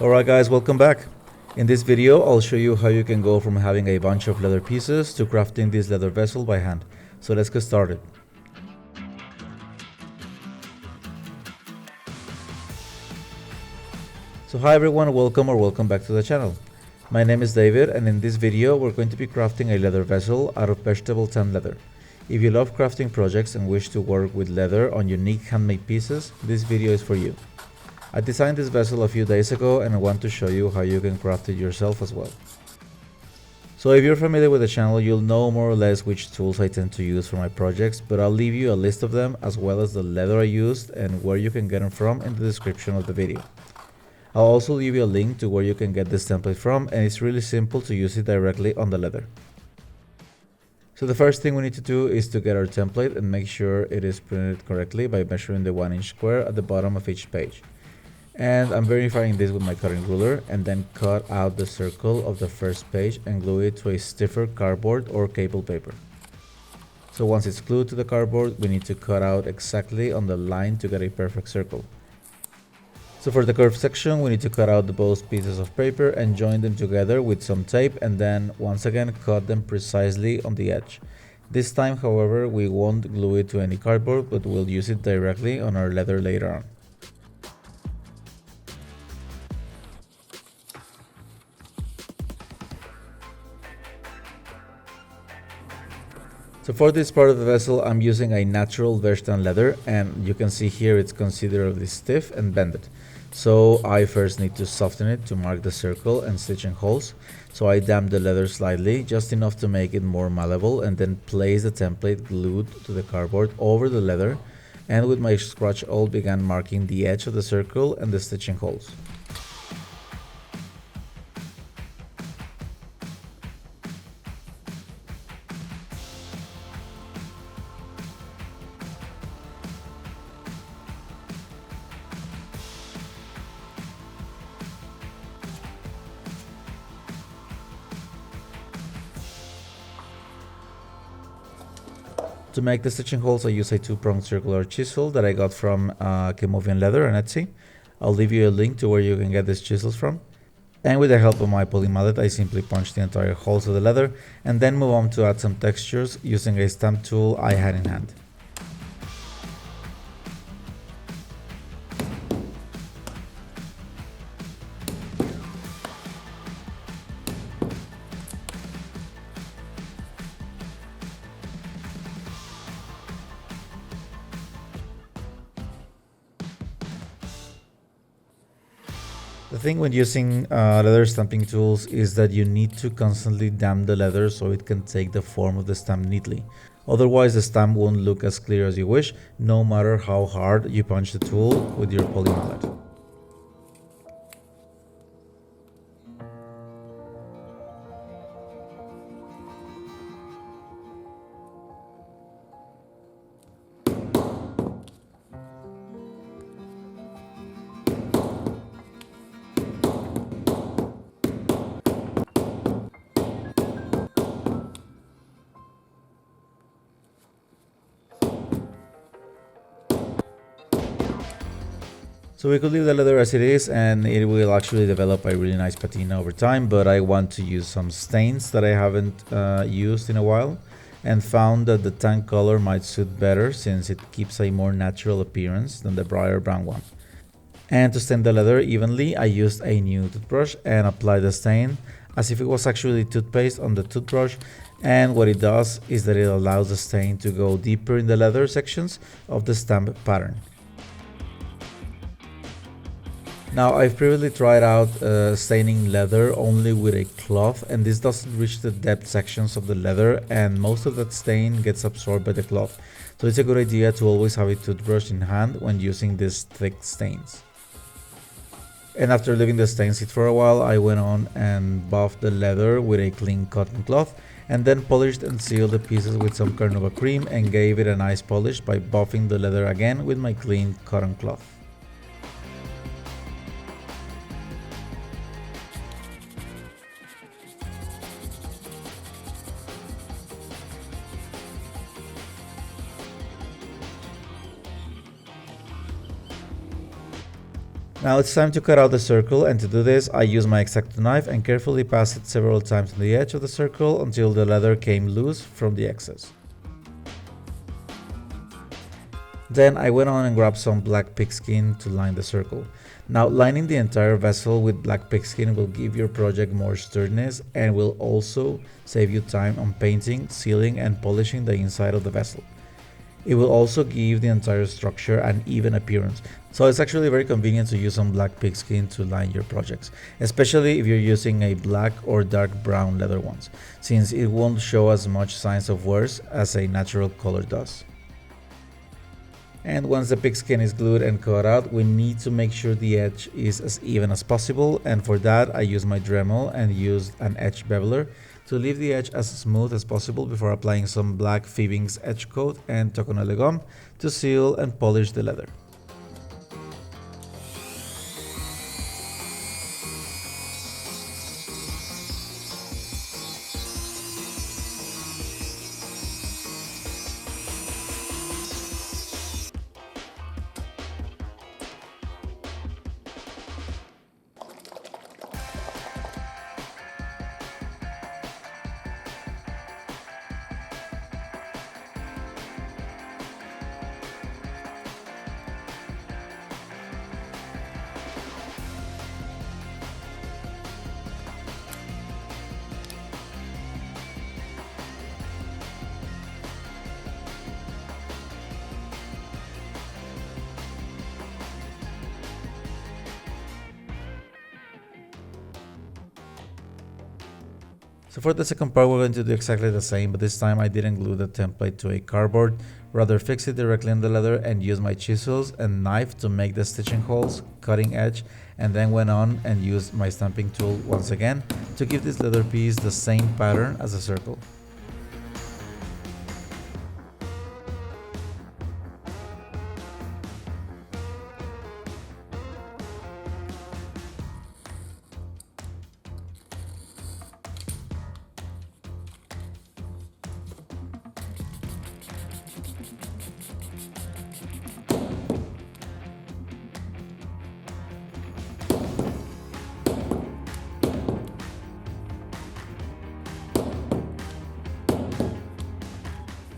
Alright guys, welcome back. In this video, I'll show you how you can go from having a bunch of leather pieces to crafting this leather vessel by hand. So let's get started. So hi everyone, welcome back to the channel. My name is David, and in this video we're going to be crafting a leather vessel out of vegetable tanned leather. If you love crafting projects and wish to work with leather on unique handmade pieces, this video is for you. I designed this vessel a few days ago and I want to show you how you can craft it yourself as well. So if you're familiar with the channel, you'll know more or less which tools I tend to use for my projects, but I'll leave you a list of them as well as the leather I used and where you can get them from in the description of the video. I'll also leave you a link to where you can get this template from, and it's really simple to use it directly on the leather. So the first thing we need to do is to get our template and make sure it is printed correctly by measuring the 1-inch square at the bottom of each page. And I'm verifying this with my cutting ruler, and then cut out the circle of the first page and glue it to a stiffer cardboard or cable paper. So once it's glued to the cardboard, we need to cut out exactly on the line to get a perfect circle. So for the curved section, we need to cut out both pieces of paper and join them together with some tape, and then once again cut them precisely on the edge. This time, however, we won't glue it to any cardboard, but we'll use it directly on our leather later on. So for this part of the vessel, I'm using a natural vegtanned leather, and you can see here it's considerably stiff and bended. So I first need to soften it to mark the circle and stitching holes. So I damp the leather slightly, just enough to make it more malleable, and then place the template glued to the cardboard over the leather, and with my scratch awl began marking the edge of the circle and the stitching holes. To make the stitching holes, I use a 2-pronged circular chisel that I got from Kemovian Leather on Etsy. I'll leave you a link to where you can get these chisels from. And with the help of my poly mallet, I simply punch the entire holes of the leather and then move on to add some textures using a stamp tool I had in hand. The thing when using leather stamping tools is that you need to constantly damp the leather so it can take the form of the stamp neatly. Otherwise, the stamp won't look as clear as you wish, no matter how hard you punch the tool with your poly mallet. So we could leave the leather as it is, and it will actually develop a really nice patina over time, but I want to use some stains that I haven't used in a while, and found that the tan color might suit better since it keeps a more natural appearance than the brighter brown one. And to stain the leather evenly, I used a new toothbrush and applied the stain as if it was actually toothpaste on the toothbrush, and what it does is that it allows the stain to go deeper in the leather sections of the stamp pattern. Now, I've previously tried out staining leather only with a cloth, and this doesn't reach the depth sections of the leather, and most of that stain gets absorbed by the cloth. So it's a good idea to always have a toothbrush in hand when using these thick stains. And after leaving the stain sit for a while, I went on and buffed the leather with a clean cotton cloth, and then polished and sealed the pieces with some Carnauba cream and gave it a nice polish by buffing the leather again with my clean cotton cloth. Now it's time to cut out the circle, and to do this I use my X-Acto knife and carefully pass it several times on the edge of the circle until the leather came loose from the excess. Then I went on and grabbed some black pigskin to line the circle. Now lining the entire vessel with black pigskin will give your project more sturdiness and will also save you time on painting, sealing and polishing the inside of the vessel. It will also give the entire structure an even appearance. So it's actually very convenient to use some black pigskin to line your projects, especially if you're using a black or dark brown leather ones, since it won't show as much signs of wear as a natural color does. And once the pigskin is glued and cut out, we need to make sure the edge is as even as possible, and for that I use my Dremel and used an edge beveler to leave the edge as smooth as possible before applying some black Fiebing's edge coat and Toconele gum to seal and polish the leather. So for the second part, we're going to do exactly the same, but this time I didn't glue the template to a cardboard, rather fix it directly on the leather and use my chisels and knife to make the stitching holes, cutting edge, and then went on and used my stamping tool once again to give this leather piece the same pattern as a circle.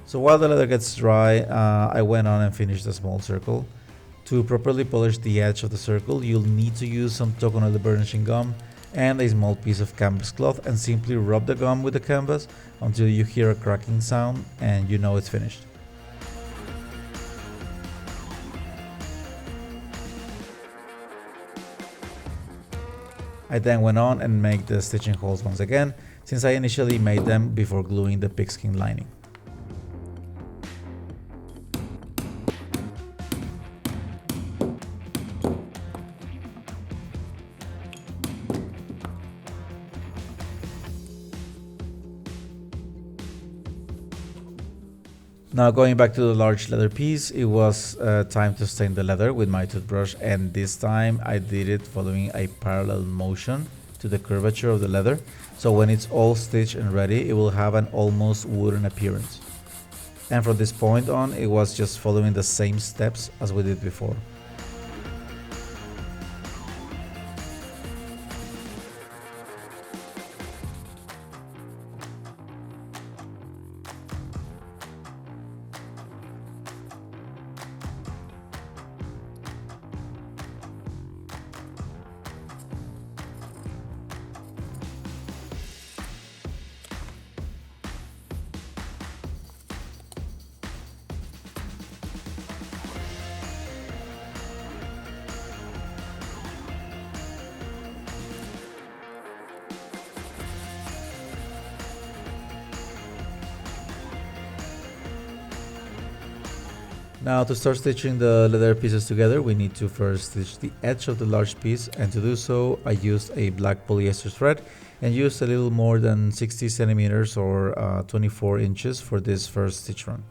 So while the leather gets dry, I went on and finished a small circle. To properly polish the edge of the circle, you'll need to use some Toconele burnishing gum and a small piece of canvas cloth and simply rub the gum with the canvas until you hear a cracking sound and you know it's finished. I then went on and made the stitching holes once again, since I initially made them before gluing the pigskin lining. Now going back to the large leather piece, it was time to stain the leather with my toothbrush, and this time I did it following a parallel motion to the curvature of the leather, so when it's all stitched and ready it will have an almost wooden appearance. And from this point on it was just following the same steps as we did before. Now to start stitching the leather pieces together, we need to first stitch the edge of the large piece, and to do so I used a black polyester thread and used a little more than 60 centimeters or 24 inches for this first stitch run.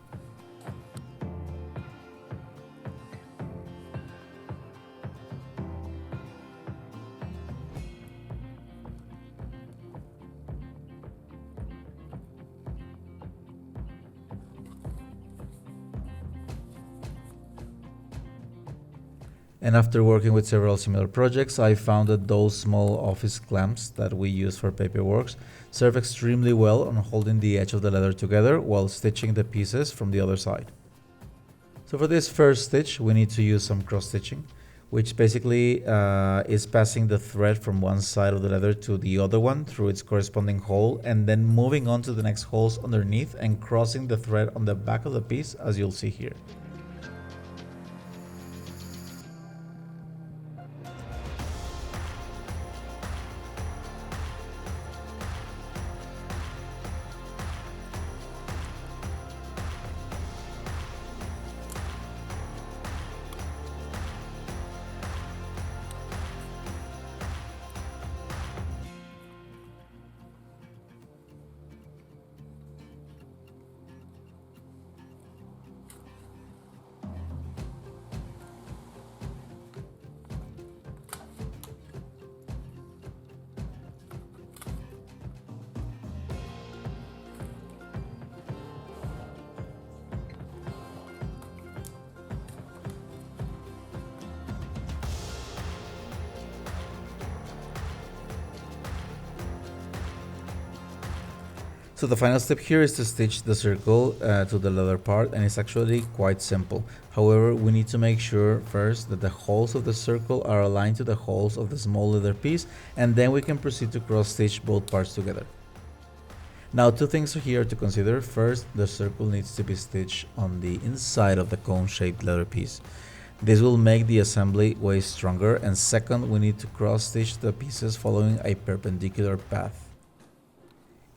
And after working with several similar projects, I found that those small office clamps that we use for paperwork serve extremely well on holding the edge of the leather together while stitching the pieces from the other side. So for this first stitch, we need to use some cross stitching, which basically is passing the thread from one side of the leather to the other one through its corresponding hole, and then moving on to the next holes underneath and crossing the thread on the back of the piece, as you'll see here. So the final step here is to stitch the circle to the leather part, and it's actually quite simple. However, we need to make sure first that the holes of the circle are aligned to the holes of the small leather piece, and then we can proceed to cross stitch both parts together. Now, two things here to consider. First, the circle needs to be stitched on the inside of the cone-shaped leather piece. This will make the assembly way stronger, and second, we need to cross stitch the pieces following a perpendicular path.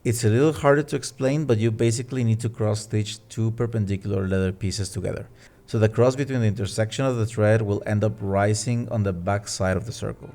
It's a little harder to explain, but you basically need to cross stitch two perpendicular leather pieces together. So the cross between the intersection of the thread will end up rising on the back side of the circle.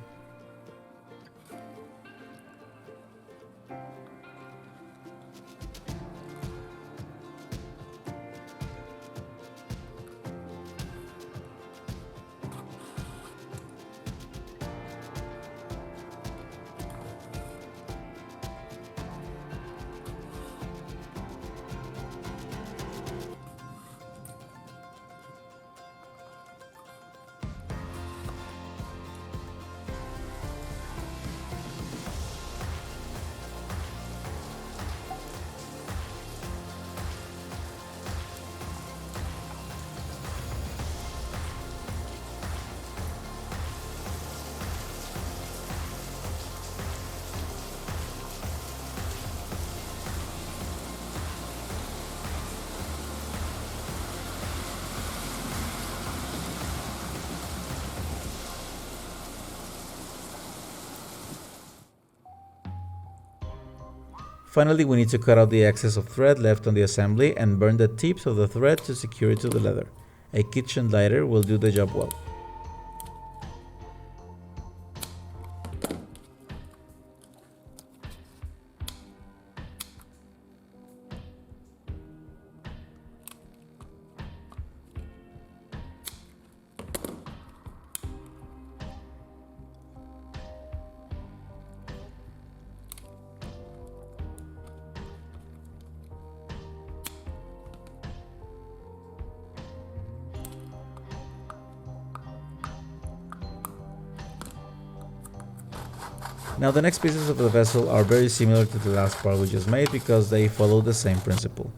Finally, we need to cut out the excess of thread left on the assembly and burn the tips of the thread to secure it to the leather. A kitchen lighter will do the job well. Now the next pieces of the vessel are very similar to the last part we just made because they follow the same principle.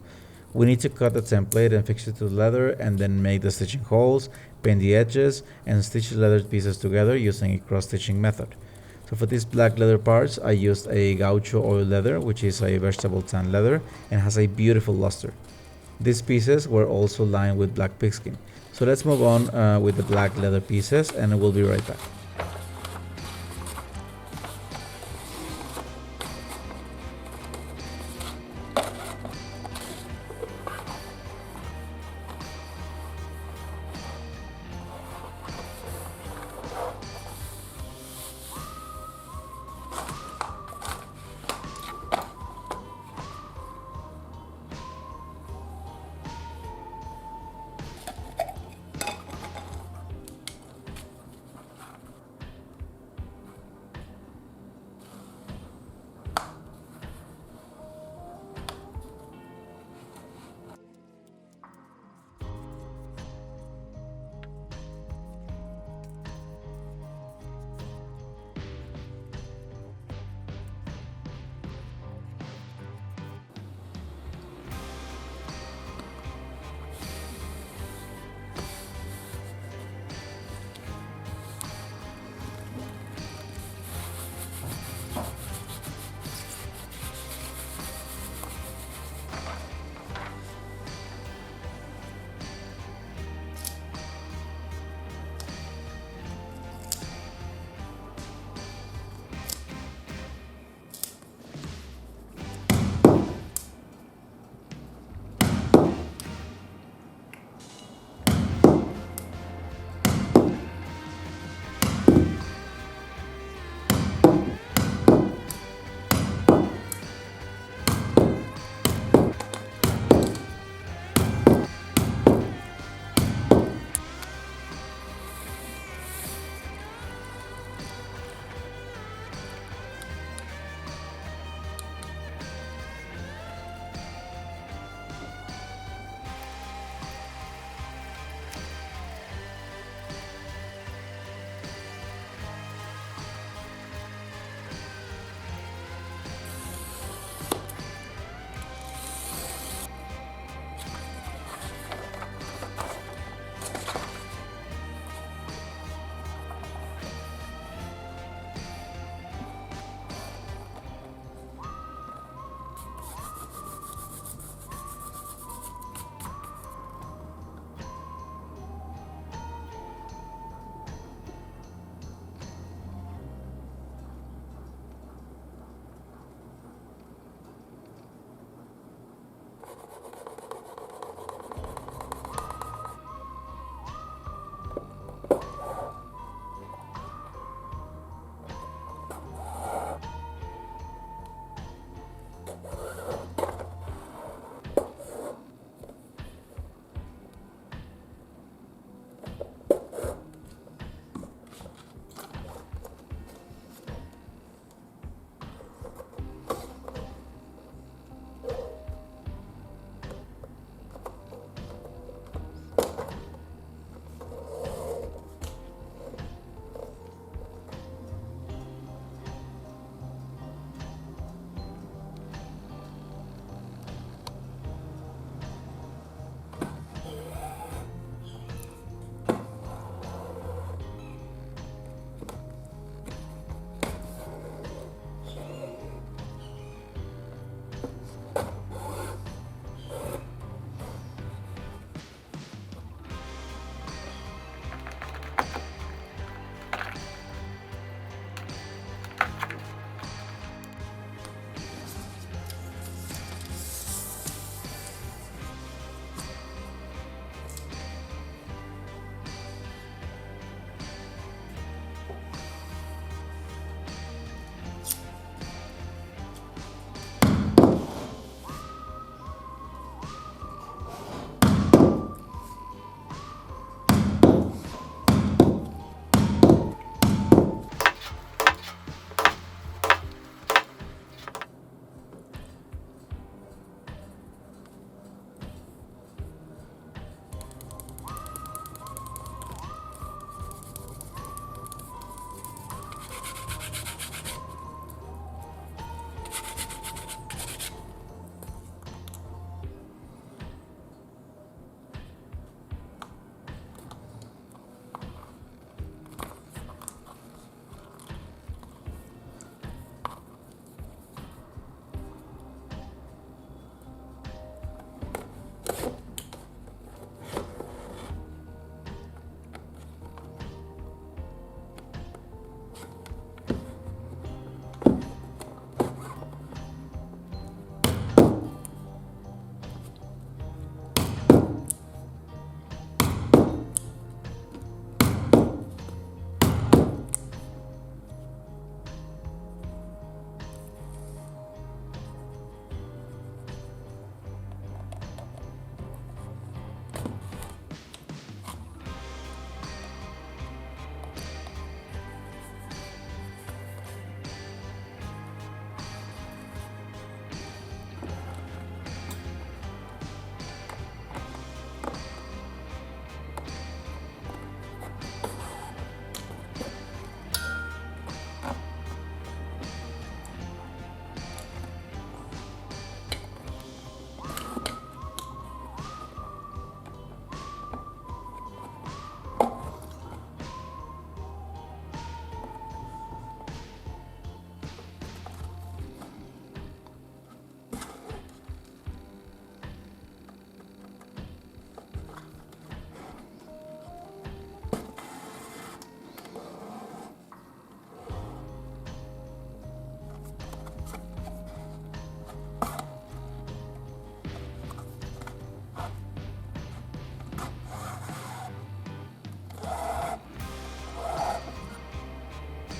We need to cut the template and fix it to the leather, and then make the stitching holes, paint the edges, and stitch the leather pieces together using a cross-stitching method. So for these black leather parts, I used a Gaucho Oil leather, which is a vegetable tan leather and has a beautiful luster. These pieces were also lined with black pigskin. So let's move on with the black leather pieces, and we'll be right back.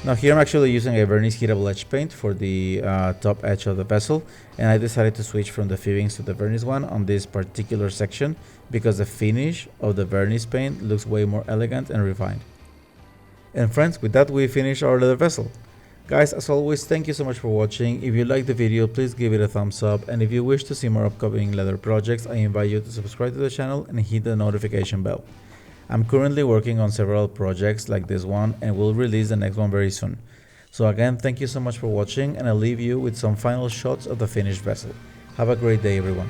Now here I'm actually using a vernice heatable edge paint for the top edge of the vessel, and I decided to switch from the fittings to the vernice one on this particular section because the finish of the vernice paint looks way more elegant and refined. And friends, with that we finish our leather vessel. Guys, as always, thank you so much for watching. If you liked the video, please give it a thumbs up, and if you wish to see more upcoming leather projects, I invite you to subscribe to the channel and hit the notification bell. I'm currently working on several projects like this one, and we'll release the next one very soon. So again, thank you so much for watching, and I'll leave you with some final shots of the finished vessel. Have a great day, everyone.